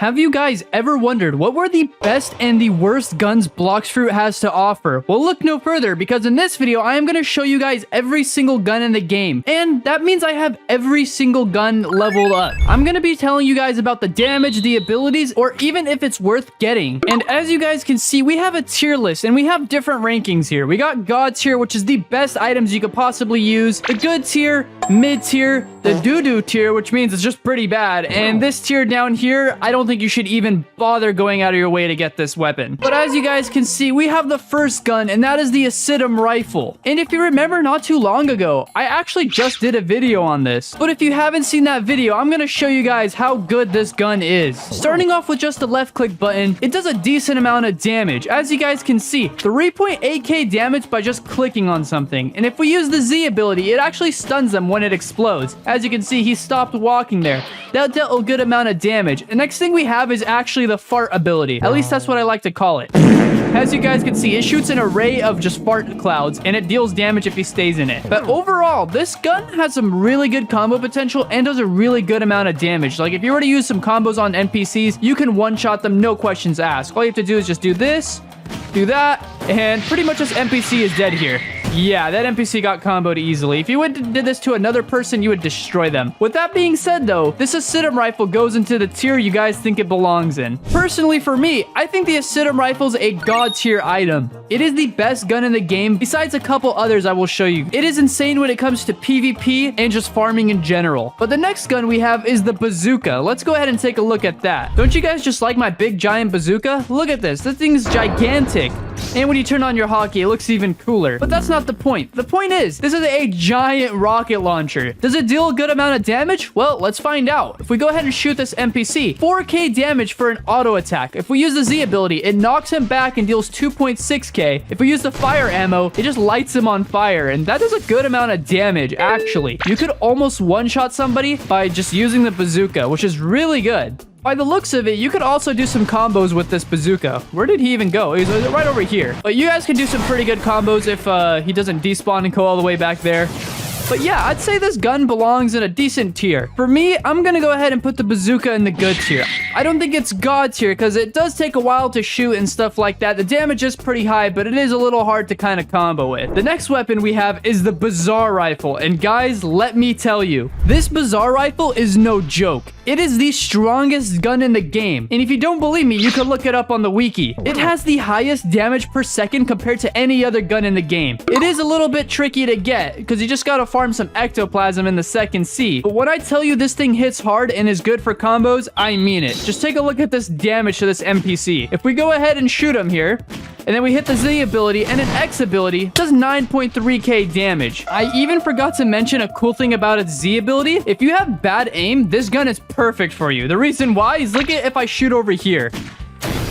Have you guys ever wondered what were the best and the worst guns Blox Fruit has to offer? Well, look no further, because in this video, I am going to show you guys every single gun in the game. And that means I have every single gun leveled up. I'm going to be telling you guys about the damage, the abilities, or even if it's worth getting. And as you guys can see, we have a tier list and we have different rankings here. We got God tier, which is the best items you could possibly use. The good tier, mid tier, the doo-doo tier, which means it's just pretty bad. And this tier down here, I don't think you should even bother going out of your way to get this weapon. But as you guys can see, we have the first gun, and that is the Acidum rifle. And if you remember not too long ago, I actually just did a video on this. But if you haven't seen that video, I'm going to show you guys how good this gun is. Starting off with just the left click button, it does a decent amount of damage. As you guys can see, 3.8k damage by just clicking on something. And if we use the Z ability, it actually stuns them when it explodes. As you can see, he stopped walking there. That dealt a good amount of damage. The next thing we have is actually the fart ability. At least that's what I like to call it. As you guys can see, it shoots an array of just fart clouds, and it deals damage if he stays in it. But overall, this gun has some really good combo potential and does a really good amount of damage. Like, if you were to use some combos on NPCs, you can one-shot them, no questions asked. All you have to do is just do this, do that, and pretty much this NPC is dead here. Yeah, that NPC got comboed easily. If you did this to another person, you would destroy them. With that being said, though, this Acidum rifle goes into the tier you guys think it belongs in. Personally, for me, I think the Acidum rifle is a god tier item. It is the best gun in the game, besides a couple others I will show you. It is insane when it comes to PvP and just farming in general. But the next gun we have is the Bazooka. Let's go ahead and take a look at that. Don't you guys just like my big giant bazooka? Look at this. This thing is gigantic. And when you turn on your hotkey, it looks even cooler. But that's not the point. The point is, this is a giant rocket launcher. Does it deal a good amount of damage? Well, let's find out. If we go ahead and shoot this NPC, 4k damage for an auto attack. If we use the Z ability, it knocks him back and deals 2.6k. If we use the fire ammo, it just lights him on fire. And that does a good amount of damage, actually. You could almost one-shot somebody by just using the bazooka, which is really good. By the looks of it, you could also do some combos with this bazooka. Where did he even go? He's right over here. But you guys can do some pretty good combos if he doesn't despawn and go all the way back there. But yeah, I'd say this gun belongs in a decent tier. For me, I'm gonna go ahead and put the bazooka in the good tier. I don't think it's god tier because it does take a while to shoot and stuff like that. The damage is pretty high, but it is a little hard to kind of combo with. The next weapon we have is the Bazaar rifle. And guys, let me tell you, this Bazaar rifle is no joke. It is the strongest gun in the game. And if you don't believe me, you can look it up on the wiki. It has the highest damage per second compared to any other gun in the game. It is a little bit tricky to get because you just gotta farm some ectoplasm in the second C. But when I tell you this thing hits hard and is good for combos, I mean it. Just take a look at this damage to this NPC. If we go ahead and shoot him here, and then we hit the Z ability and an X ability, does 9.3k damage. I even forgot to mention a cool thing about its Z ability. If you have bad aim, this gun is perfect for you. The reason why is look at if I shoot over here.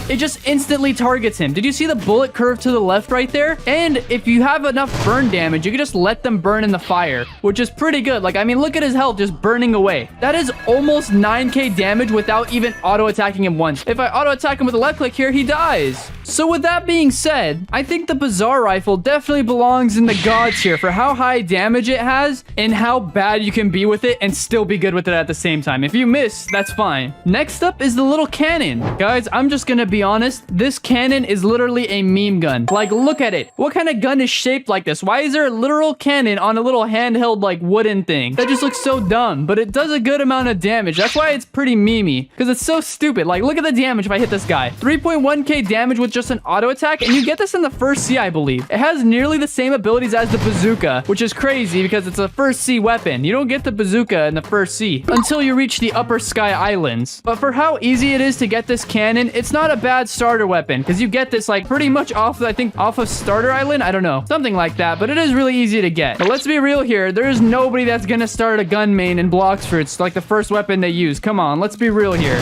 It just instantly targets him. Did you see the bullet curve to the left right there? And if you have enough burn damage, you can just let them burn in the fire, which is pretty good. Like, I mean, look at his health just burning away. That is almost 9k damage without even auto-attacking him once. If I auto-attack him with a left click here, he dies. So with that being said, I think the Bazaar rifle definitely belongs in the god tier for how high damage it has and how bad you can be with it and still be good with it at the same time. If you miss, that's fine. Next up is the little cannon. Guys, I'm just gonna be honest, this cannon is literally a meme gun. Like, look at it. What kind of gun is shaped like this? Why is there a literal cannon on a little handheld, like, wooden thing? That just looks so dumb, but it does a good amount of damage. That's why it's pretty memey, because it's so stupid. Like, look at the damage if I hit this guy. 3.1k damage with just an auto attack, and you get this in the first C, I believe. It has nearly the same abilities as the bazooka, which is crazy because it's a first C weapon. You don't get the bazooka in the first C until you reach the upper sky islands. But for how easy it is to get this cannon, it's not a bad starter weapon because you get this like pretty much off, I think, off of Starter Island. I don't know, something like that, but it is really easy to get. But let's be real here. There is nobody that's gonna start a gun main in Blox Fruit. It's like the first weapon they use. Come on, let's be real here.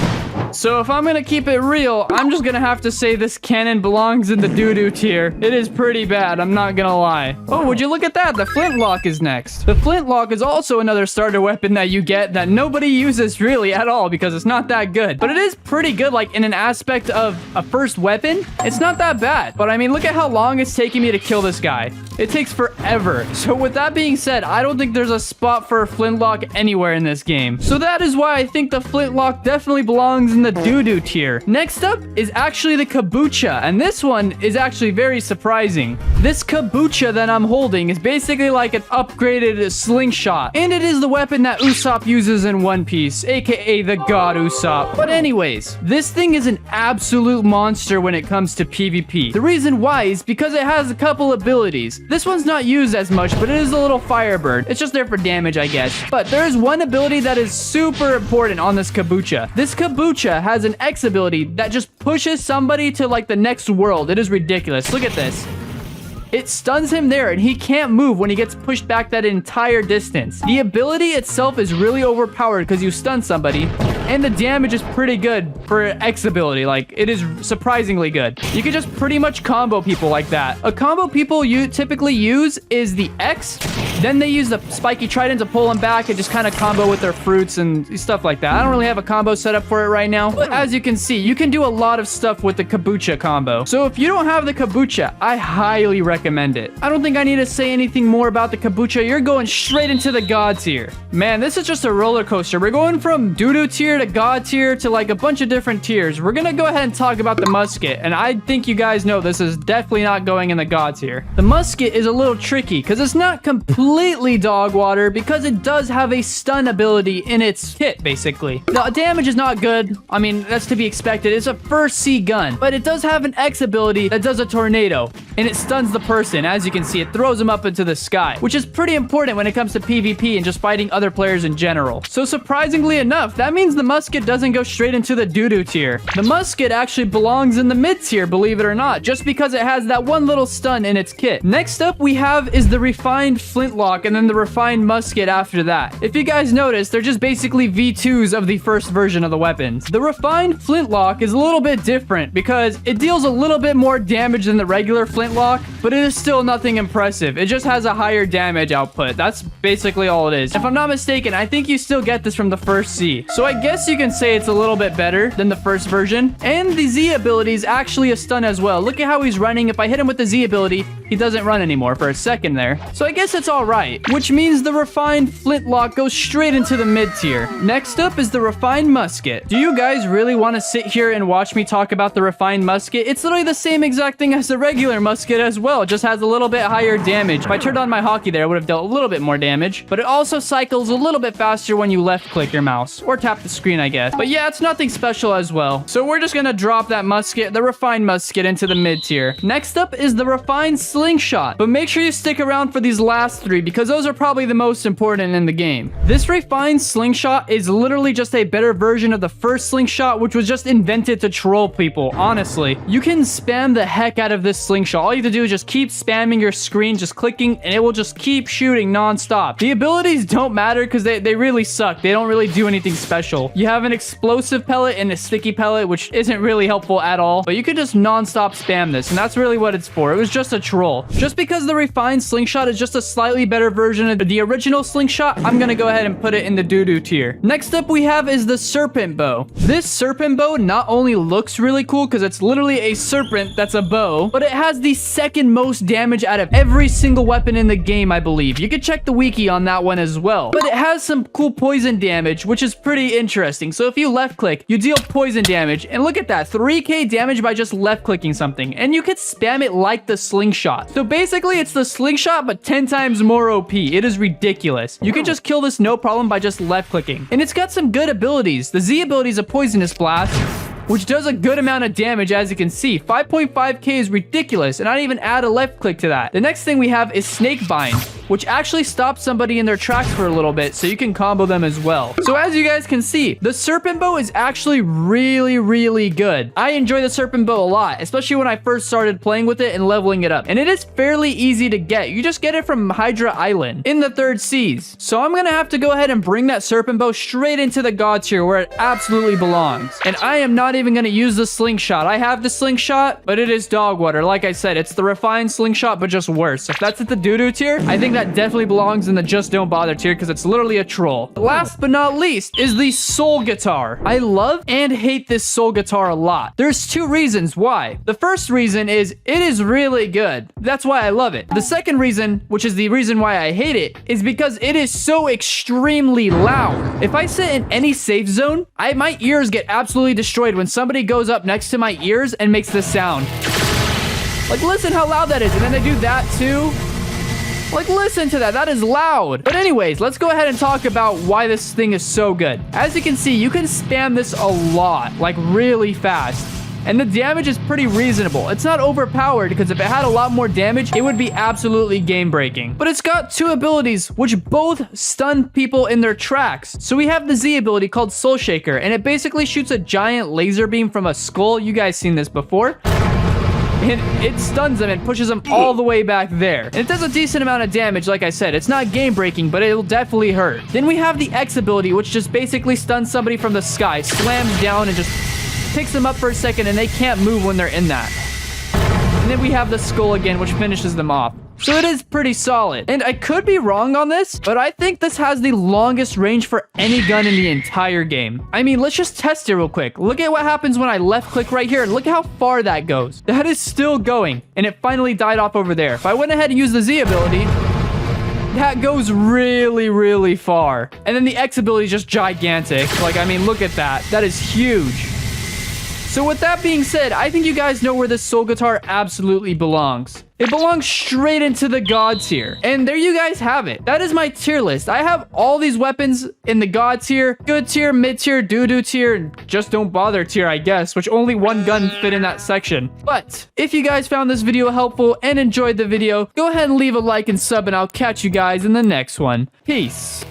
So if I'm gonna keep it real, I'm just gonna have to say this cannon belongs in the doo-doo tier. It is pretty bad, I'm not gonna lie. Oh, would you look at that? The Flintlock is next. The Flintlock is also another starter weapon that you get that nobody uses really at all because it's not that good. But it is pretty good, like in an aspect of a first weapon. It's not that bad. But I mean, look at how long it's taking me to kill this guy. It takes forever. So with that being said, I don't think there's a spot for a Flintlock anywhere in this game. So that is why I think the Flintlock definitely belongs in the doo-doo tier. Next up is actually the Kabucha, and this one is actually very surprising. This Kabucha that I'm holding is basically like an upgraded slingshot, and it is the weapon that Usopp uses in One Piece, aka the God Usopp. But anyways, this thing is an absolute monster when it comes to PvP. The reason why is because it has a couple abilities. This one's not used as much, but it is a little firebird. It's just there for damage, I guess. But there is one ability that is super important on this Kabucha. This Kabucha has an X ability that just pushes somebody to like the next world. It is ridiculous. Look at this. It stuns him there, and he can't move when he gets pushed back that entire distance. The ability itself is really overpowered because you stun somebody, and the damage is pretty good for X ability. Like, it is surprisingly good. You can just pretty much combo people like that. A combo people you typically use is the X, then they use the spiky trident to pull them back and just kind of combo with their fruits and stuff like that. I don't really have a combo set up for it right now, but as you can see, you can do a lot of stuff with the Kabucha combo. So if you don't have the Kabucha, I highly recommend it. I don't think I need to say anything more about the Kabucha. You're going straight into the God tier. Man, this is just a roller coaster. We're going from doo-doo tier to God tier to like a bunch of different tiers. We're gonna go ahead and talk about the musket, and I think you guys know this is definitely not going in the God tier. The musket is a little tricky because it's not completely dog water because it does have a stun ability in its kit, basically. The damage is not good. I mean, that's to be expected. It's a first C gun, but it does have an X ability that does a tornado, and it stuns the person. As you can see, it throws them up into the sky, which is pretty important when it comes to PvP and just fighting other players in general. So surprisingly enough, that means the musket doesn't go straight into the doo-doo tier. The musket actually belongs in the mid tier, believe it or not, just because it has that one little stun in its kit. Next up we have is the refined Flintlock, and then the refined musket after that. If you guys notice, they're just basically V2s of the first version of the weapons. The refined Flintlock is a little bit different because it deals a little bit more damage than the regular Flintlock, but it is still nothing impressive. It just has a higher damage output. That's basically all it is. If I'm not mistaken, I think you still get this from the first C. So I guess you can say it's a little bit better than the first version. And the Z ability is actually a stun as well. Look at how he's running. If I hit him with the Z ability, he doesn't run anymore for a second there. So I guess it's all right, which means the refined Flintlock goes straight into the mid tier. Next up is the refined musket. Do you guys really want to sit here and watch me talk about the refined musket? It's literally the same exact thing as the regular musket as well. It just has a little bit higher damage. If I turned on my hockey there, it would have dealt a little bit more damage, but it also cycles a little bit faster when you left click your mouse or tap the screen, I guess. But yeah, it's nothing special as well. So we're just gonna drop that musket, the refined musket, into the mid tier. Next up is the refined slingshot, but make sure you stick around for these last three because those are probably the most important in the game. This refined slingshot is literally just a better version of the first slingshot, which was just invented to troll people. Honestly, you can spam the heck out of this slingshot. All you have to do is just keep spamming your screen, just clicking, and it will just keep shooting non-stop. The abilities don't matter because they really suck. They don't really do anything special. You have an explosive pellet and a sticky pellet, which isn't really helpful at all, but you can just non-stop spam this, and that's really what it's for. It was just a troll. Just because the refined slingshot is just a slightly better version of the original slingshot, I'm gonna go ahead and put it in the doo-doo tier. Next up we have is the Serpent Bow. This Serpent Bow not only looks really cool because it's literally a serpent that's a bow, but it has the second most damage out of every single weapon in the game, I believe. You can check the wiki on that one as well. But it has some cool poison damage, which is pretty interesting. So if you left click, you deal poison damage, and look at that, 3k damage by just left clicking something, and you could spam it like the slingshot. So basically it's the slingshot but 10 times more OP. It is ridiculous. You can just kill this no problem by just left clicking, and it's got some good abilities. The Z ability is a poisonous blast, which does a good amount of damage, as you can see. 5.5k is ridiculous, and I didn't even add a left click to that. The next thing we have is Snake Bind, which actually stops somebody in their tracks for a little bit, so you can combo them as well. So as you guys can see, the Serpent Bow is actually really good. I enjoy the Serpent Bow a lot, especially when I first started playing with it and leveling it up. And it is fairly easy to get. You just get it from Hydra Island in the 3rd seas. So I'm gonna have to go ahead and bring that Serpent Bow straight into the God tier where it absolutely belongs. And I am not even gonna use the slingshot. I have the slingshot, but it is dog water. Like I said, it's the refined slingshot, but just worse. If that's at the doo-doo tier, I think that definitely belongs in the just don't bother tier because it's literally a troll. Last but not least is the soul guitar. I love and hate this soul guitar a lot. There's two reasons why. The first reason is it is really good. That's why I love it. The second reason, which is the reason why I hate it, is because it is so extremely loud. If I sit in any safe zone, my ears get absolutely destroyed when somebody goes up next to my ears and makes this sound. Like, listen how loud that is. And then they do that too. Like, listen to that. That is loud. But anyways, let's go ahead and talk about why this thing is so good. As you can see, you can spam this a lot, like really fast. And the damage is pretty reasonable. It's not overpowered because if it had a lot more damage, it would be absolutely game-breaking. But it's got two abilities which both stun people in their tracks. So we have the Z ability called Soul Shaker, and it basically shoots a giant laser beam from a skull. You guys seen this before? And it stuns them and pushes them all the way back there. And it does a decent amount of damage, like I said. It's not game-breaking, but it'll definitely hurt. Then we have the X ability, which just basically stuns somebody from the sky, slams down, and just picks them up for a second, and they can't move when they're in that. And then we have the skull again, which finishes them off. So it is pretty solid. And I could be wrong on this, but I think this has the longest range for any gun in the entire game. I mean, let's just test it real quick. Look at what happens when I left click right here, and look at how far that goes. That is still going, and it finally died off over there. If I went ahead and used the Z ability, that goes really, really far. And then the X ability is just gigantic. Like, I mean, look at that. That is huge. So with that being said, I think you guys know where this soul guitar absolutely belongs. It belongs straight into the God tier. And there you guys have it. That is my tier list. I have all these weapons in the God tier, good tier, mid tier, doo-doo tier, and just don't bother tier, I guess, which only one gun fit in that section. But if you guys found this video helpful and enjoyed the video, go ahead and leave a like and sub, and I'll catch you guys in the next one. Peace.